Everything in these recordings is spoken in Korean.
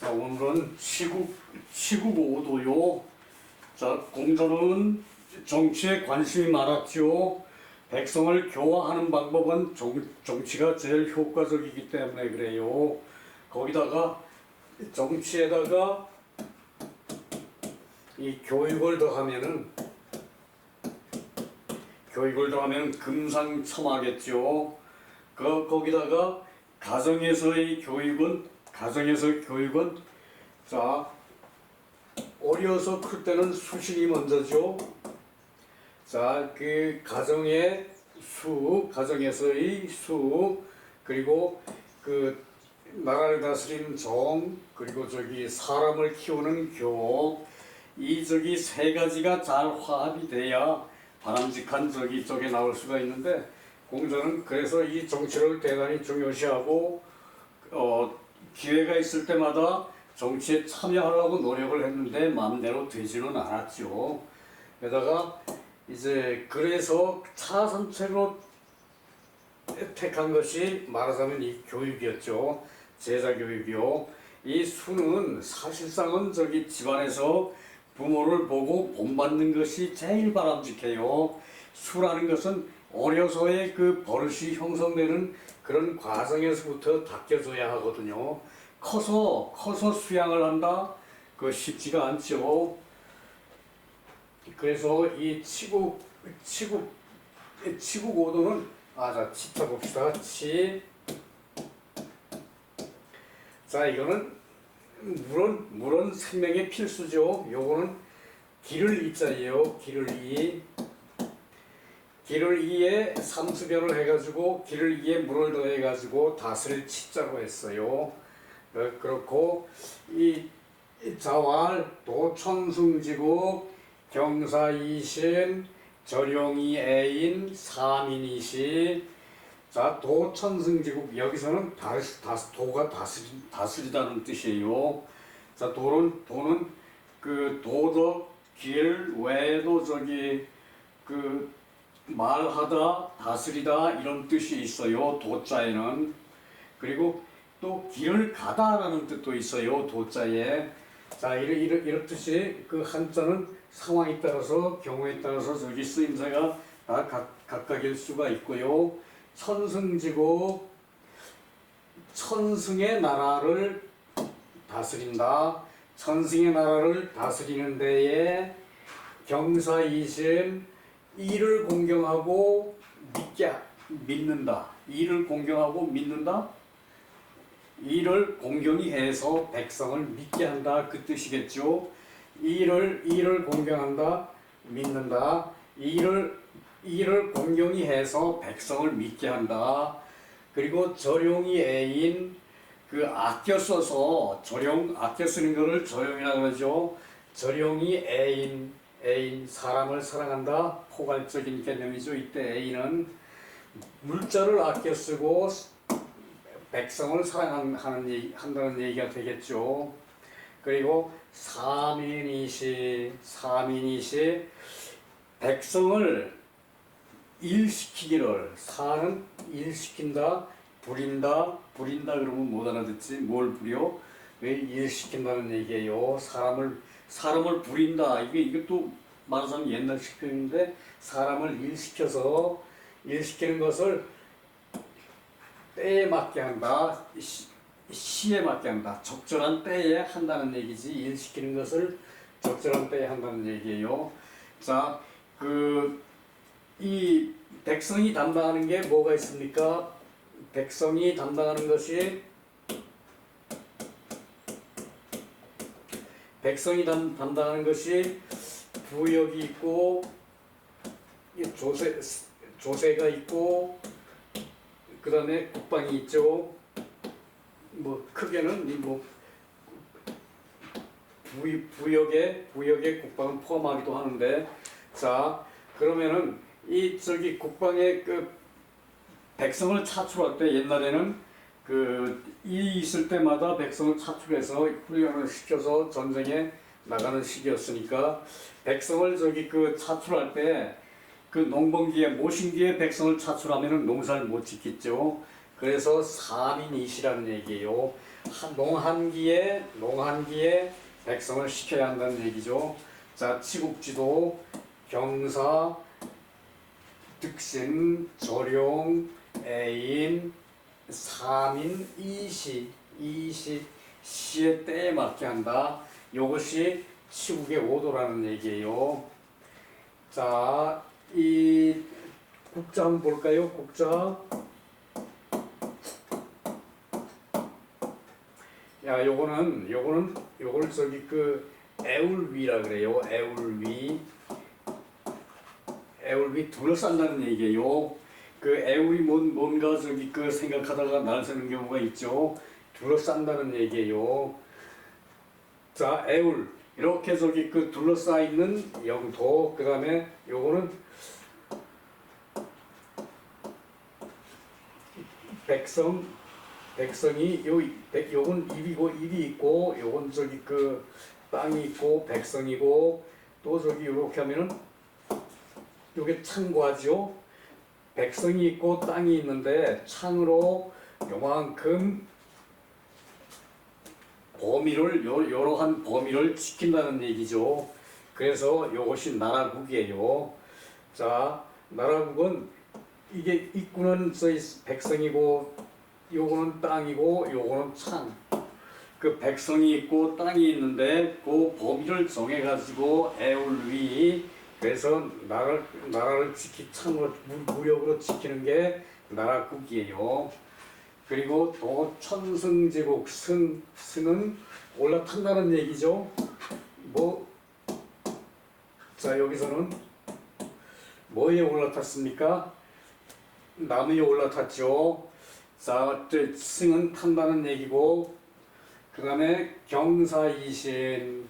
자, 오늘은 시국 5도요. 자, 공자는 정치에 관심이 많았죠. 백성을 교화하는 방법은 정치가 제일 효과적이기 때문에 그래요. 거기다가 정치에다가 이 교육을 더하면은 금상첨화겠죠. 거기다가 가정에서의 교육은 자, 어려서 클 때는 수신이 먼저죠. 자, 그 가정에서의 수, 그리고 그 나라를 다스리는 정, 그리고 사람을 키우는 교, 이 세 가지가 잘 화합이 돼야 바람직한 쪽에 나올 수가 있는데, 공자는 그래서 이 정치를 대단히 중요시하고 기회가 있을 때마다 정치에 참여하려고 노력을 했는데 마음대로 되지는 않았죠. 게다가 이제 그래서 차선책으로 택한 것이 말하자면 이 교육이었죠. 제자 교육이요. 이 수는 사실상은 집안에서 부모를 보고 본받는 것이 제일 바람직해요. 수라는 것은 어려서의 그 버릇이 형성되는 그런 과정에서부터 닦여줘야 하거든요. 커서 수양을 한다? 그거 쉽지가 않죠. 그래서 이 치국오도는 자, 치타 봅시다. 자, 이거는 물은 생명의 필수죠. 요거는 기를 이자예요. 기를 이에 삼수변을 해가지고 기를 이에 물을 더해가지고 다스릴 치자로 했어요. 그렇고 이 자왈 도천승지국 경사이신 절용이 애인 사민이시. 자, 도천승지국, 여기서는 도가 다스리다는 뜻이에요. 자, 도는 그 도덕 길 외에도 그 말하다 다스리다 이런 뜻이 있어요. 도자에는. 그리고 또 길을 가다라는 뜻도 있어요. 도자에. 자, 이렇듯이 그 한자는 상황에 따라서 경우에 따라서 쓰임새가 다 각각일 수가 있고요. 천승지국, 천승의 나라를 다스린다. 천승의 나라를 다스리는 데에 경사이심, 이를 공경하고 믿는다. 이를 공경하고 믿는다. 이를 공경히 해서 백성을 믿게 한다. 그 뜻이겠죠. 이를 공경한다. 믿는다. 이를 공경히 해서 백성을 믿게 한다. 그리고 절용이 애인, 그 아껴 써서 아껴 쓰는 거를 절용이라고 그러죠. 절용이 애인, 사람을 사랑한다. 포괄적인 개념이죠. 이때 애인은 물자를 아껴 쓰고 백성을 사랑한다는 얘기가 되겠죠. 그리고 사민이시, 백성을 일시키기를, 사는 일시킨다, 부린다 그러면 못 알아듣지. 뭘 부려? 왜 일시킨다는 얘기예요. 사람을 부린다. 이것도 말하자면 옛날식 표현인데, 사람을 일시키는 것을 때에 맞게 한다. 시에 맞게 한다. 적절한 때에 한다는 얘기지. 일시키는 것을 적절한 때에 한다는 얘기예요. 자, 이 백성이 담당하는 게 뭐가 있습니까? 백성이 담당하는 것이 부역이 있고 조세가 있고 그 다음에 국방이 있죠. 크게는 부역에 국방을 포함하기도 하는데, 자, 그러면은 국방의 백성을 차출할 때 옛날에는 이 있을 때마다 백성을 차출해서 훈련을 시켜서 전쟁에 나가는 시기였으니까 백성을 차출할 때 농번기에 모신기에 백성을 차출하면은 농사를 못 짓겠죠. 그래서 사민이시라는 얘기예요. 농한기에 백성을 시켜야 한다는 얘기죠. 자, 치국지도, 경사, 득신, 조룡, 애인, 삼인, 시의 때에 맞게 한다. 이것이 치국의 오도라는 얘기예요. 자, 이 국자 한번 볼까요? 국자. 야, 요거를 저기 그 애울위라 그래요. 애울위 둘러싼다는 얘기예요. 그 애울이 뭔가 저기 그 생각하다가 날 새는 경우가 있죠. 둘러싼다는 얘기예요. 자, 애울 이렇게 저기 그 둘러싸 있는 영토. 그 다음에 요거는 백성이 요건 입이 있고 요건 저기 그 땅이 있고 백성이고 또 저기 요렇게 하면은 요게 창과죠. 백성이 있고 땅이 있는데 창으로 요만큼 범위를 여러한 범위를 지킨다는 얘기죠. 그래서 요것이 나라국이에요. 자, 나라국은 이게 입구는 저희 백성이고 요거는 땅이고 요거는 창. 그 백성이 있고 땅이 있는데 그 범위를 정해 가지고 애울위 그래서 나라를 창으로 무력으로 지키는 게 나라국이에요. 그리고 또 천승제국 승은 올라탄다는 얘기죠. 자, 여기서는 뭐에 올라탔습니까? 나무에 올라탔죠. 자, 승은 탄다는 얘기고, 그 다음에 경사이신,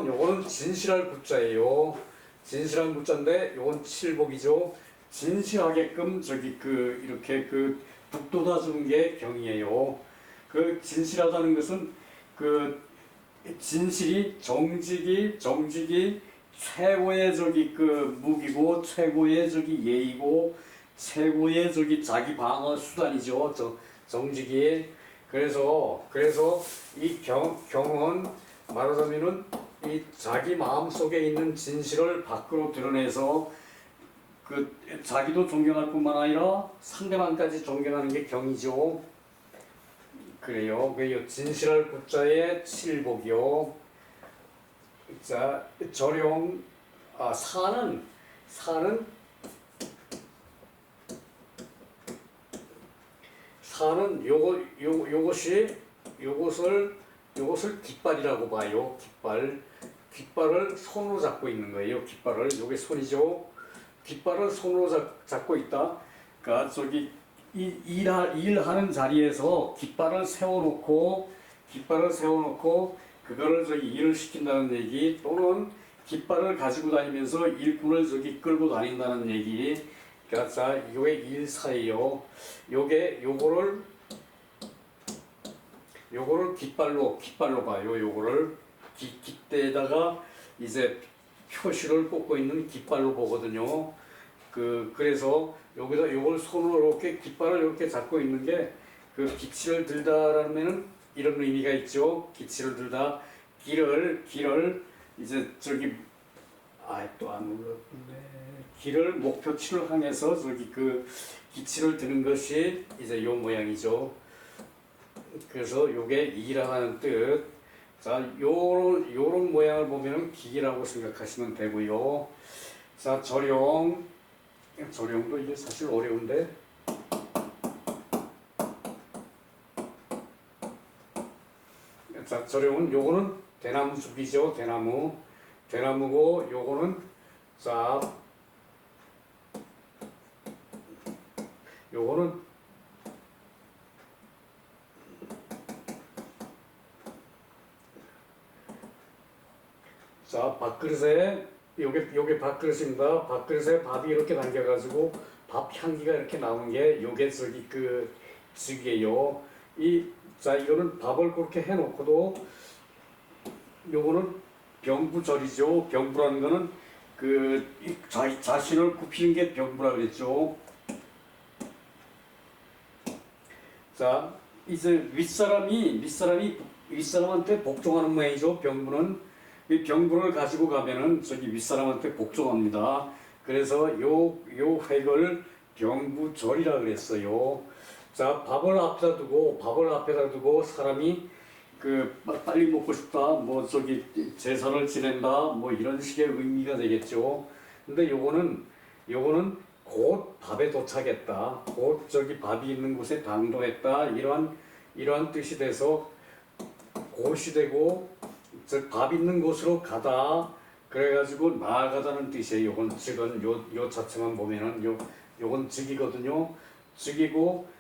요거는 진실할 구자예요. 진실한 구자인데, 요건 칠복이죠. 진실하게끔 이렇게 북돋아 주는 게 경이에요. 그 진실하다는 것은 진실이 정직이 최고의 무기고 최고의 예의고 최고의 자기 방어 수단이죠. 정직이 그래서 이 경은 말하자면은 이 자기 마음 속에 있는 진실을 밖으로 드러내서 자기도 존경할 뿐만 아니라 상대방까지 존경하는 게 경이죠. 그래요. 그 진실할 구자의 칠복이요. 자, 조룡, 사는 요것을 깃발이라고 봐요. 깃발을 손으로 잡고 있는 거예요. 요게 손이죠. 깃발을 손으로 잡고 있다. 그러니까 일하는 자리에서 깃발을 세워놓고 그거를 일을 시킨다는 얘기 또는 깃발을 가지고 다니면서 일꾼을 끌고 다닌다는 얘기. 그러니까 자, 이게 일사예요. 요거를 깃발로 봐요. 요거를 깃대에다가 이제 표시를 꽂고 있는 깃발로 보거든요. 그래서 여기서 요걸 손으로 이렇게 깃발을 이렇게 잡고 있는 게 기치를 들다라는 이런 의미가 있죠. 기치를 들다 길을 이제 또 안 눌렀네. 길을 목표치를 향해서 기치를 드는 것이 이제 요 모양이죠. 그래서 요게 일하는 뜻. 자, 요런 모양을 보면 기라고 생각하시면 되고요. 자, 조룡도 이게 사실 어려운데. 자, 조룡은 요거는 대나무 숲이죠. 대나무고 요거는 자, 요거는 자, 밥그릇에 요게 밥그릇입니다. 밥그릇에 밥이 이렇게 담겨가지고 밥 향기가 이렇게 나오는 게 요게 즉이에요. 자, 이거는 밥을 그렇게 해놓고도 요거는 병부절이죠. 병부라는 거는 자신을 굽히는 게 병부라 그랬죠. 자, 이제 윗사람한테 복종하는 모양이죠. 병부는 이 병부를 가지고 가면은 저기 윗사람한테 복종합니다. 그래서 요 획을 병부절이라 그랬어요. 자, 밥을 앞에다 두고 사람이 빨리 먹고 싶다, 뭐 저기 제사를 지낸다, 뭐 이런 식의 의미가 되겠죠. 근데 요거는 곧 밥에 도착했다, 곧 저기 밥이 있는 곳에 당도했다, 이러한 뜻이 돼서 곧이 되고 밥 있는 곳으로 가다, 그래가지고 나아가다는 뜻이에요. 요건 즉은 요 자체만 보면은 요건 즉이거든요. 즉이고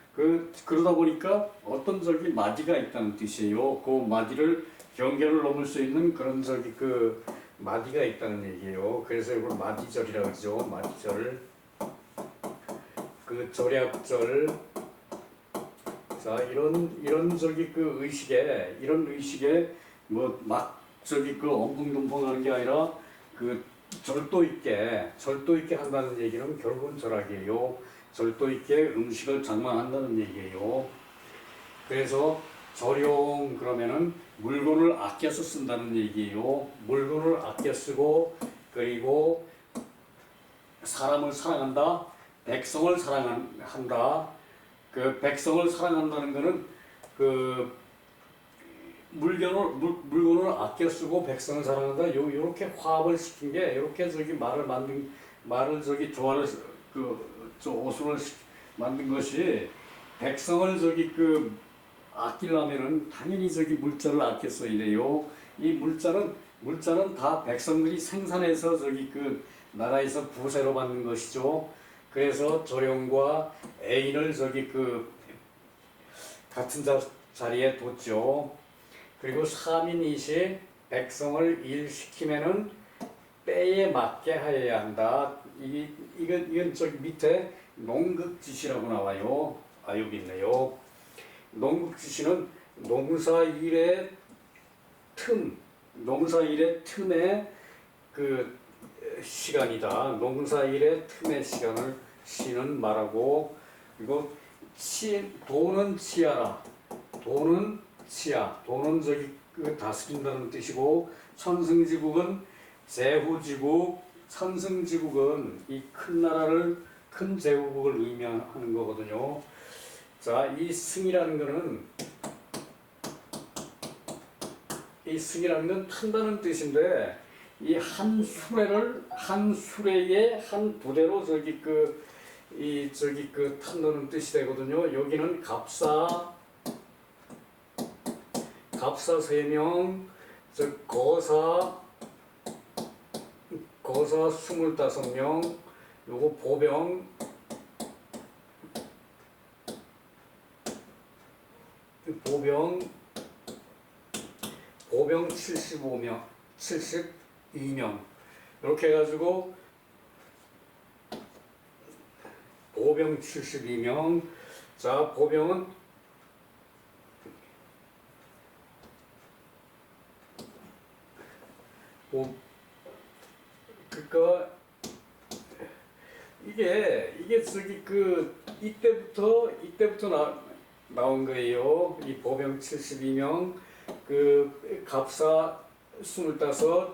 그러다 보니까 어떤 저기 마디가 있다는 뜻이에요. 그 마디를 경계를 넘을 수 있는 그런 저기 마디가 있다는 얘기예요. 그래서 이걸 마디절이라고 하죠. 마디절. 절약절. 자, 이런 저기 이런 의식에 뭐 막 저기 엄풍동풍하는 게 아니라 절도 있게 한다는 얘기는 결국은 절약이에요. 절도 있게 음식을 장만한다는 얘기예요. 그래서 절용 그러면은 물건을 아껴서 쓴다는 얘기예요. 물건을 아껴 쓰고, 그리고 사람을 사랑한다, 백성을 사랑한다. 백성을 사랑한다는 것은 물건을 아껴 쓰고 백성을 사랑한다. 요렇게 화합을 시킨 게, 요렇게 저기 말을 저기 조화를 어순을 만든 것이, 백성을 저기 아끼려면은 당연히 저기 물자를 아껴 써야 돼요. 이 물자는 다 백성들이 생산해서 저기 나라에서 부세로 받는 것이죠. 그래서 조령과 애인을 저기 같은 자리에 뒀죠. 그리고 사민이시, 백성을 일시키면은 때에 맞게 하여야 한다. 이건 저기 밑에 농극지시라고 나와요. 여기 있네요. 농극지시는 농사일의 틈의 시간이다. 농사일의 틈의 시간을 시는 말하고, 그리고 도는 치하라. 도는 치하. 도는 저기 다스린다는 뜻이고, 천승지국은 제후지국. 천승지국은 이 큰 나라를, 큰 제후국을 의미하는 거거든요. 자, 이 승이라는 건 탄다는 뜻인데, 이 한 수레의 한 부대로 저기 탄다는 뜻이 되거든요. 여기는 갑사 3명, 즉 거사 25명, 요거 보병 72명 이렇게 해가지고 보병 72명. 자, 보병은 그러니까 이게 저기 이때부터 나온 거예요. 이 보병 72명, 갑사 25,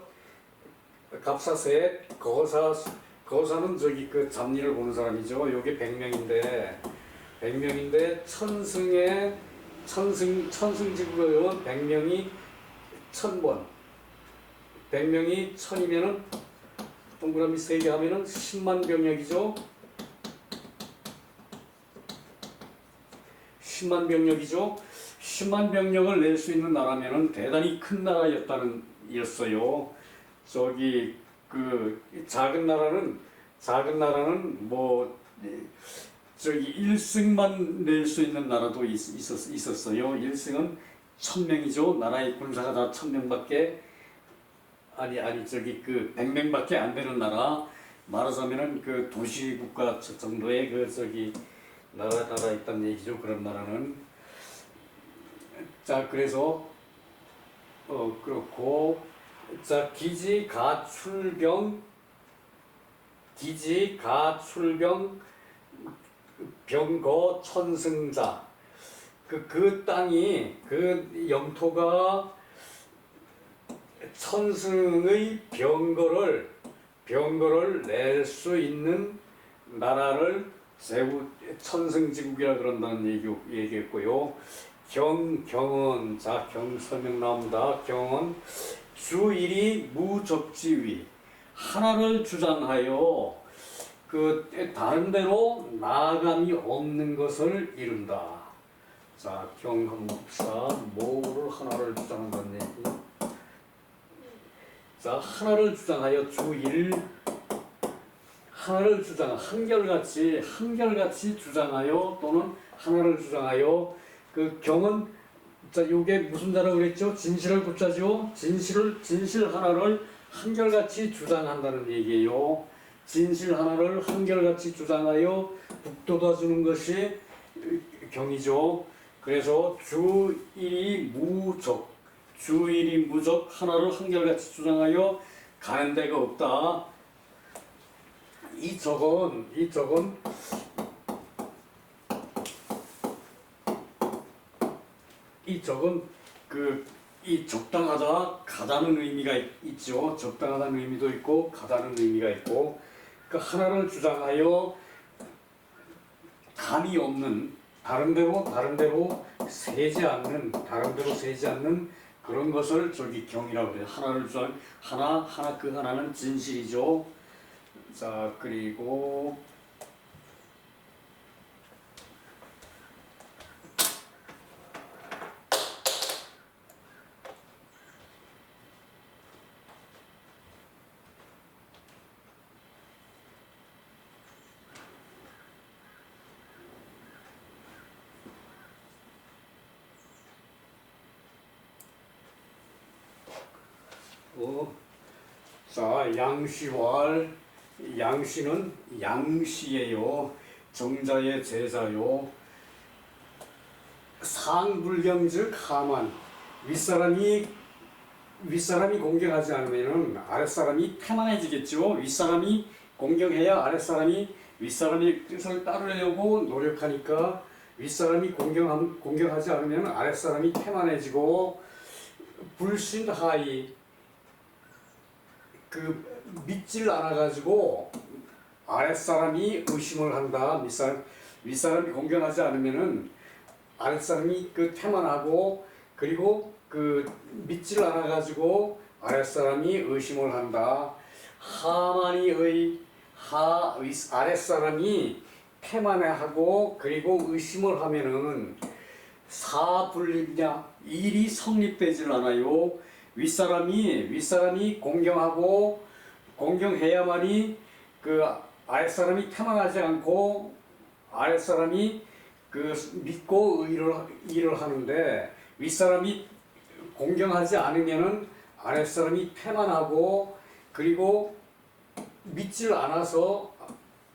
갑사 셋, 거사는 저기 잡일을 보는 사람이죠. 요게 100명인데 천승지구는 100명이 1000번, 100명이 1000이면은 동그라미 3개 하면은 10만 병력이죠. 10만 병력이죠. 10만 병력을 낼 수 있는 나라면은 대단히 큰 나라였어요. 저기 작은 나라는 뭐 저기 1승만 낼 수 있는 나라도 있었어요. 1승은 1000명이죠. 나라의 군사가 다 1000명밖에 아니 저기 100명밖에 안 되는 나라, 말하자면은 도시국가 정도의 저기 나라가 있다는 얘기죠. 그런 나라는. 자, 그래서 그렇고, 자, 기지 가출병 기지 가출병 병거 천승자 그 땅이 그 영토가 천승의 병거를 낼 수 있는 나라를 천승지국이라 그런다는 얘기했고요. 경은 자 경설명 나옵니다. 경은 주일이 무적지위 하나를 주장하여 그 다른 데로 나아감이 없는 것을 이룬다. 자, 경 한번 봅시다. 뭐를 하나를 주장한다는 얘기. 자, 하나를 주장하여 주일 하나를 주장 한결같이 주장하여 또는 하나를 주장하여 그 경은 자 요게 무슨 자라고 그랬죠? 진실을 붙자죠. 진실 하나를 한결같이 주장한다는 얘기예요. 진실 하나를 한결같이 주장하여 북돋아 주는 것이 경이죠. 그래서 주일이 무적 하나를 한결같이 주장하여 가는 데가 없다. 이 적은 이 적당하다 가다는 의미가 있죠. 적당하다는 의미도 있고 가다는 의미가 있고 그 하나를 주장하여 감이 없는 다른 데로 새지 않는 그런 것을 저기 경이라고 그래요. 하나를 주장 하나 그 하나는 진실이죠. 자 그리고 자 양시왈 양시는 양시예요. 정자의 제자요. 상불경즉 하만 윗사람이 공경하지 않으면은 아랫사람이 태만해지겠죠. 윗사람이 공경해야 아랫사람이 윗사람의 뜻을 따르려고 노력하니까 윗사람이 공경하지 않으면 아랫사람이 태만해지고 불신하이 그 믿질 않아가지고 아랫사람이 의심을 한다. 윗사람이 공경하지 않으면은 아랫사람이 그 태만하고 그리고 그 믿질 않아가지고 아랫사람이 의심을 한다. 아랫사람이 태만해하고 그리고 의심을 하면은 사불립냐 일이 성립되질 않아요. 윗사람이 공경해야만이 그 아랫사람이 태만하지 않고 아랫사람이 그 믿고 일을 하는데 윗사람이 공경하지 않으면은 아랫사람이 태만하고 그리고 믿질 않아서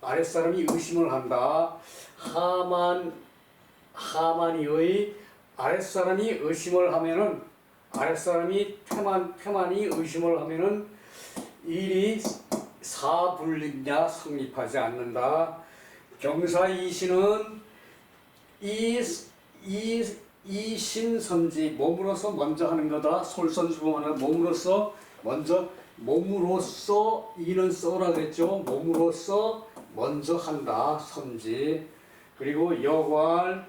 아랫사람이 의심을 한다. 하만이의 아랫사람이 의심을 하면은 아랫사람이 태만이 의심을 하면은 일이 사불립냐 성립하지 않는다. 경사 이신은 이신선지 몸으로서 먼저 하는 거다. 솔선수범하는 몸으로서 이는 써라 그랬죠. 몸으로서 먼저 한다. 선지. 그리고 여괄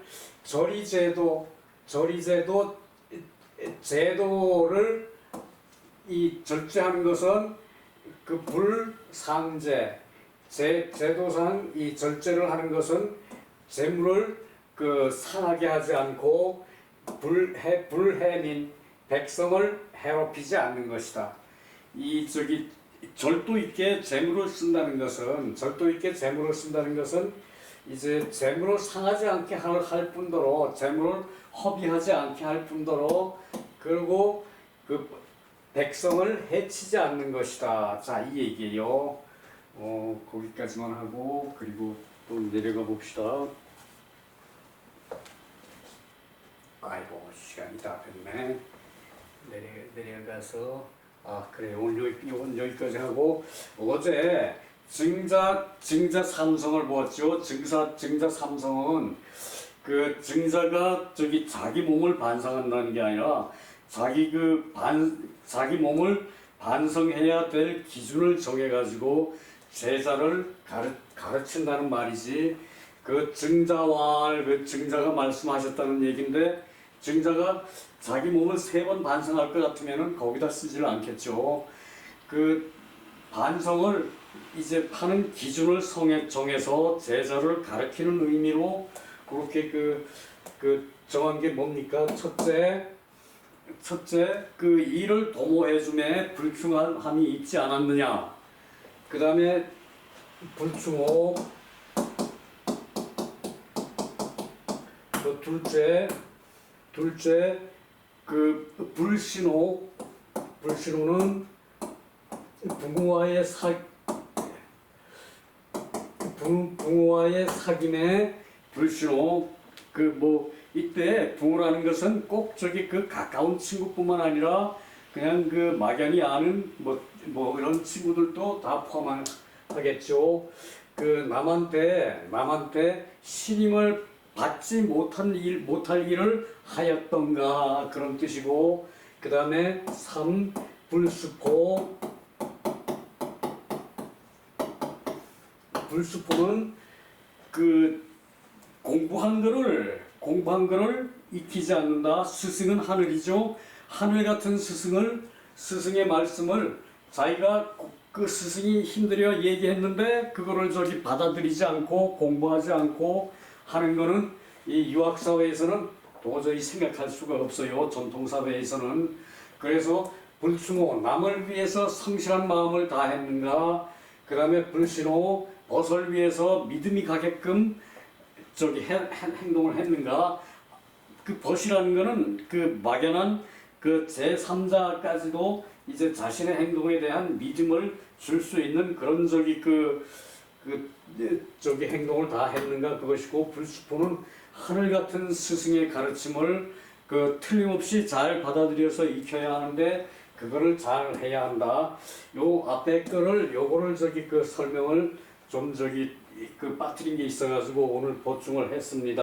제도를 이 절제하는 것은 그 불상제 제도상 이 절제를 하는 것은 재물을 그 상하게 하지 않고 불해민 백성을 해롭히지 않는 것이다. 이 저기 절도 있게 재물을 쓴다는 것은 이제 재물을 상하지 않게 할 뿐더러 재물을 허비하지 않게 할 뿐더러 그리고 그 백성을 해치지 않는 것이다. 자, 이 얘기예요. 거기까지만 하고 그리고 또 내려가 봅시다. 아이고 시간이 다 됐네. 내려가서 그래 오늘 여기까지 하고 어제 증자 삼성을 보았죠. 증자 삼성은 그 증자가 자기 몸을 반성한다는 게 아니라 자기 몸을 반성해야 될 기준을 정해가지고 제자를 가르친다는 말이지. 그 증자가 말씀하셨다는 얘기인데, 증자가 자기 몸을 3번 반성할 것 같으면은 거기다 쓰지를 않겠죠. 그 반성을 이제 하는 기준을 정해서 제자를 가르치는 의미로 그렇게 정한 게 뭡니까? 첫째, 그 일을 도모해줌에 불충함이 있지 않았느냐. 그 다음에 불충호. 그 둘째, 그 불신호는 붕어와의 사귐의 불신호. 이때 붕어라는 것은 꼭 그 가까운 친구뿐만 아니라 그냥 그 막연히 아는 이런 친구들도 다 포함하겠죠. 그 남한테 신임을 받지 못할 일을 하였던가, 그런 뜻이고, 그 다음에 3. 불수포는 그 공부한 거를 익히지 않는다. 스승은 하늘이죠. 하늘 같은 스승의 말씀을 자기가 그 스승이 힘들어 얘기했는데 그거를 받아들이지 않고 공부하지 않고 하는 거는 이 유학사회에서는 도저히 생각할 수가 없어요. 전통사회에서는. 그래서 불충호, 남을 위해서 성실한 마음을 다했는가. 그 다음에 불신호, 벗을 위해서 믿음이 가게끔 행동을 했는가. 그 벗이라는 거는 그 막연한 그 제3자까지도 이제 자신의 행동에 대한 믿음을 줄 수 있는 그런 행동을 다 했는가, 그것이고, 불수포는 하늘 같은 스승의 가르침을 틀림없이 잘 받아들여서 익혀야 하는데 그거를 잘 해야 한다. 요 앞에 요거를 설명을 좀 빠뜨린 게 있어가지고 오늘 보충을 했습니다.